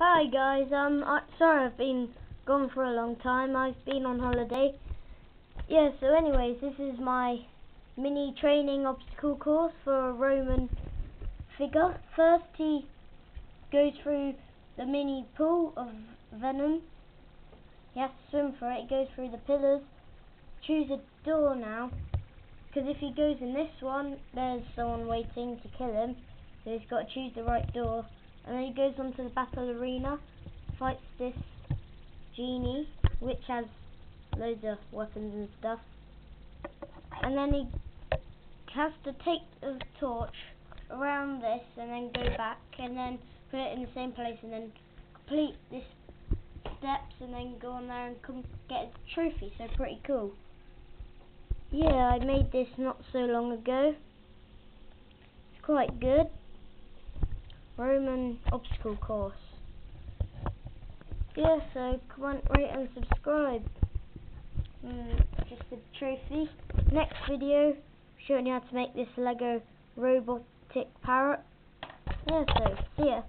Hi guys, sorry I've been gone for a long time. I've been on holiday. Yeah, so anyways, this is my mini training obstacle course for a Roman figure. First he goes through the mini pool of venom. He has to swim for it. He goes through the pillars. Choose a door now, because if he goes in this one, there's someone waiting to kill him. So he's got to choose the right door. And then he goes on to the battle arena, fights this genie, which has loads of weapons and stuff. And then he has to take the torch around this and then go back and then put it in the same place and then complete this steps and then go on there and come get his trophy. So pretty cool. Yeah, I made this not so long ago. It's quite good. Roman obstacle course. Yeah, so comment, rate and subscribe. Just a trophy. Next video, showing you how to make this Lego robotic parrot. Yeah, so see ya.